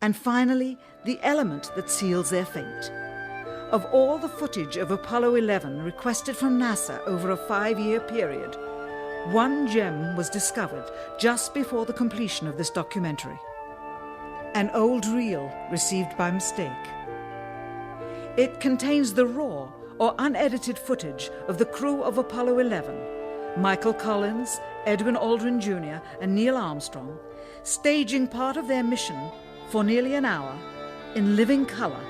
And finally, the element that seals their fate. Of all the footage of Apollo 11 requested from NASA over a 5-year period, one gem was discovered just before the completion of this documentary. An old reel received by mistake. It contains the raw or unedited footage of the crew of Apollo 11, Michael Collins, Edwin Aldrin Jr. and Neil Armstrong, staging part of their mission for nearly an hour in living color,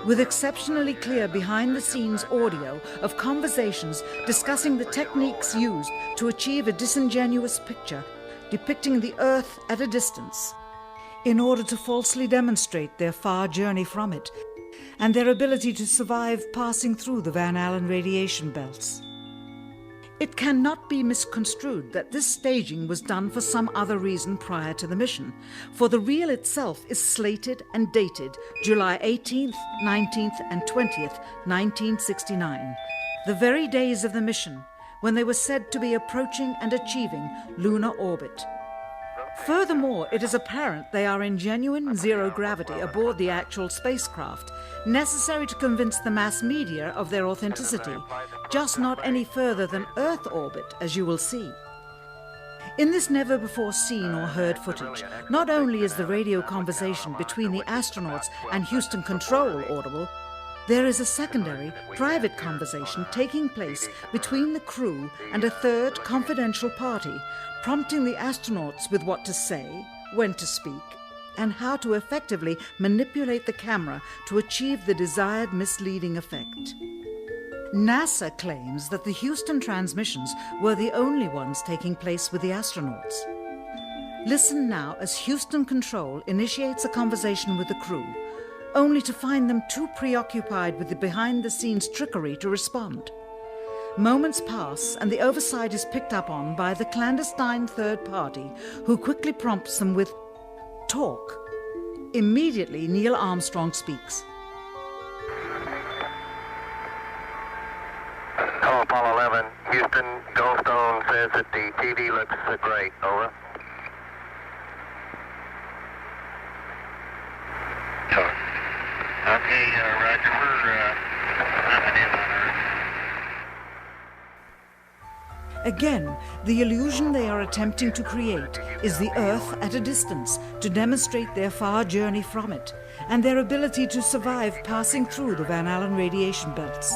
with exceptionally clear behind-the-scenes audio of conversations discussing the techniques used to achieve a disingenuous picture depicting the Earth at a distance in order to falsely demonstrate their far journey from it and their ability to survive passing through the Van Allen radiation belts. It cannot be misconstrued that this staging was done for some other reason prior to the mission, for the reel itself is slated and dated July 18th, 19th and 20th, 1969, the very days of the mission when they were said to be approaching and achieving lunar orbit. Furthermore, it is apparent they are in genuine zero gravity aboard the actual spacecraft, necessary to convince the mass media of their authenticity, just not any further than Earth orbit, as you will see. In this never-before-seen or heard footage, not only is the radio conversation between the astronauts and Houston Control audible, there is a secondary, private conversation taking place between the crew and a third confidential party, prompting the astronauts with what to say, when to speak, and how to effectively manipulate the camera to achieve the desired misleading effect. NASA claims that the Houston transmissions were the only ones taking place with the astronauts. Listen now as Houston Control initiates a conversation with the crew, only to find them too preoccupied with the behind-the-scenes trickery to respond. Moments pass and the oversight is picked up on by the clandestine third party, who quickly prompts them with, "Talk." Immediately, Neil Armstrong speaks. Hello, Apollo 11. Houston, Goldstone says that the TV looks great. Over. Okay, Roger. We're coming in on Earth. Again, the illusion they are attempting to create is the Earth at a distance to demonstrate their far journey from it and their ability to survive passing through the Van Allen radiation belts.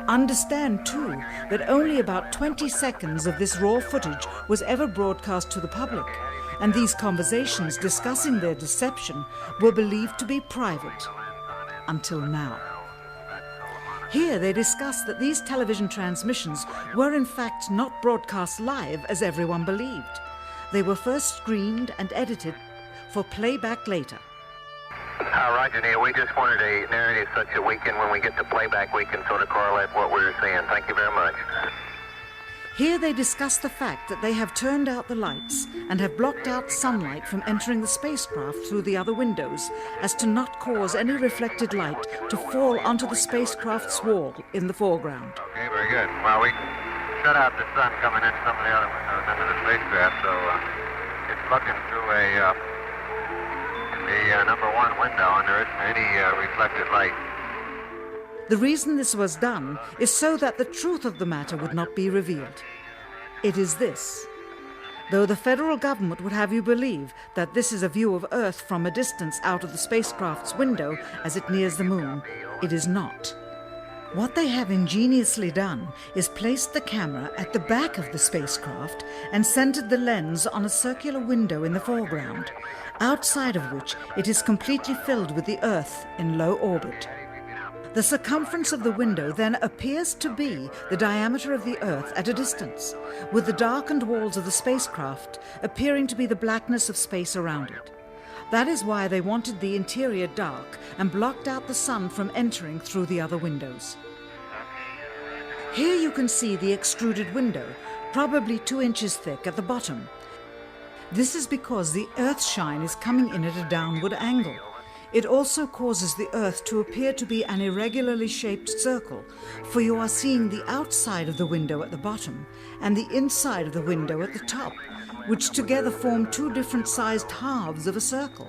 Understand, too, that only about 20 seconds of this raw footage was ever broadcast to the public, and these conversations discussing their deception were believed to be private. Until now. Here they discuss that these television transmissions were in fact not broadcast live as everyone believed. They were first screened and edited for playback later. Roger, Neil, we just wanted a narrative such that we can, when we get the playback, we can sort of correlate what we're seeing. Thank you very much. Here they discuss the fact that they have turned out the lights and have blocked out sunlight from entering the spacecraft through the other windows, as to not cause any reflected light to fall onto the spacecraft's wall in the foreground. Okay, very good. Well, we shut out the sun coming in some of the other windows into the spacecraft, so it's looking through the number one window, and there isn't any reflected light. The reason this was done is so that the truth of the matter would not be revealed. It is this. Though the federal government would have you believe that this is a view of Earth from a distance out of the spacecraft's window as it nears the moon, it is not. What they have ingeniously done is placed the camera at the back of the spacecraft and centered the lens on a circular window in the foreground, outside of which it is completely filled with the Earth in low orbit. The circumference of the window then appears to be the diameter of the Earth at a distance, with the darkened walls of the spacecraft appearing to be the blackness of space around it. That is why they wanted the interior dark and blocked out the sun from entering through the other windows. Here you can see the extruded window, probably 2 inches thick at the bottom. This is because the Earth's shine is coming in at a downward angle. It also causes the Earth to appear to be an irregularly shaped circle, for you are seeing the outside of the window at the bottom and the inside of the window at the top, which together form 2 different sized halves of a circle.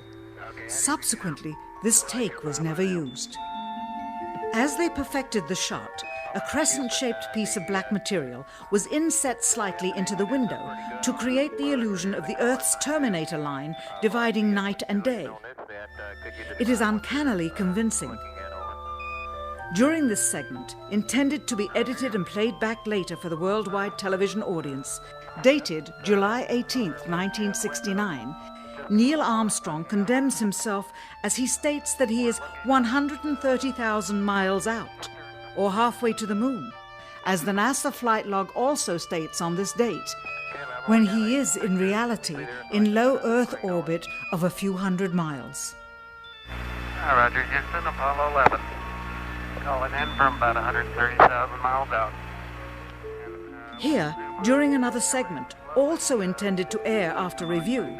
Subsequently, this take was never used. As they perfected the shot, a crescent-shaped piece of black material was inset slightly into the window to create the illusion of the Earth's terminator line dividing night and day. It is uncannily convincing. During this segment, intended to be edited and played back later for the worldwide television audience, dated July 18, 1969, Neil Armstrong condemns himself as he states that he is 130,000 miles out, or halfway to the moon, as the NASA flight log also states on this date, when he is in reality in low Earth orbit of a few hundred miles. Roger, Houston, Apollo 11. Calling in from about 130,000 miles out. Here, during another segment, also intended to air after review,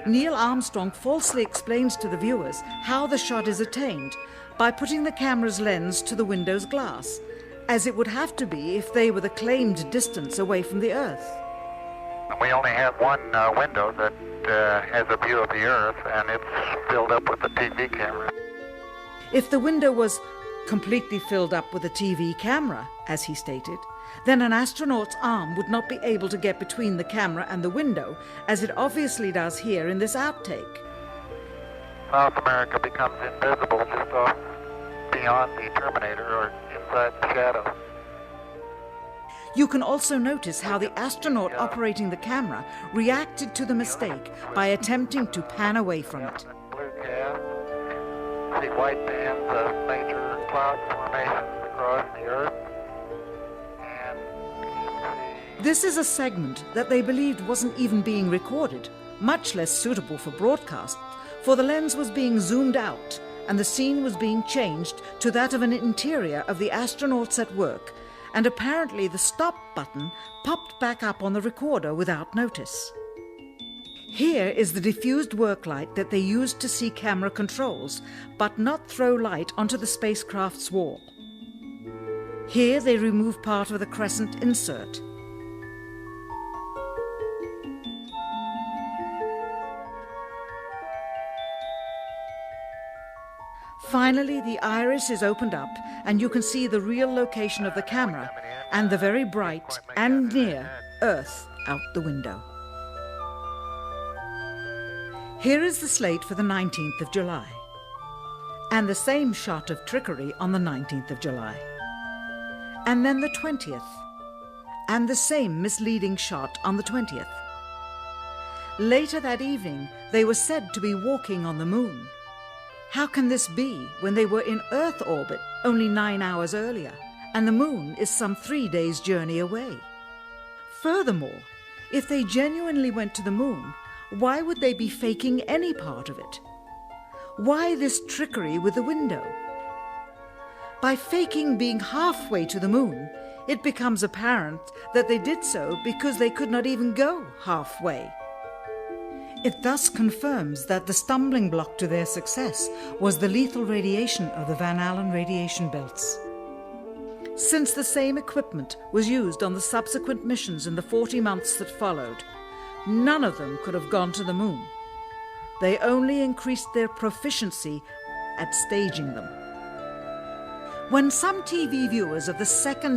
Neil Armstrong falsely explains to the viewers how the shot is attained by putting the camera's lens to the window's glass, as it would have to be if they were the claimed distance away from the Earth. We only have one window that has a view of the Earth, and it's filled up with the TV camera. If the window was completely filled up with a TV camera, as he stated, then an astronaut's arm would not be able to get between the camera and the window, as it obviously does here in this outtake. South America becomes invisible just off beyond the Terminator or inside the shadow. You can also notice how the astronaut operating the camera reacted to the mistake by attempting to pan away from it. Blue cast. See white bands of major cloud formations across the Earth. And This is a segment that they believed wasn't even being recorded, much less suitable for broadcast, for the lens was being zoomed out and the scene was being changed to that of an interior of the astronauts at work, and apparently the stop button popped back up on the recorder without notice. Here is the diffused work light that they used to see camera controls, but not throw light onto the spacecraft's wall. Here they remove part of the crescent insert. Finally, the iris is opened up and you can see the real location of the camera and the very bright and near Earth out the window. Here is the slate for the 19th of July, and the same shot of trickery on the 19th of July, and then the 20th, and the same misleading shot on the 20th. Later that evening, they were said to be walking on the moon. How can this be when they were in Earth orbit only 9 hours earlier, and the moon is some 3 days' journey away? Furthermore, if they genuinely went to the moon, why would they be faking any part of it? Why this trickery with the window? By faking being halfway to the moon, it becomes apparent that they did so because they could not even go halfway. It thus confirms that the stumbling block to their success was the lethal radiation of the Van Allen radiation belts. Since the same equipment was used on the subsequent missions in the 40 months that followed, none of them could have gone to the moon. They only increased their proficiency at staging them. When some TV viewers of the second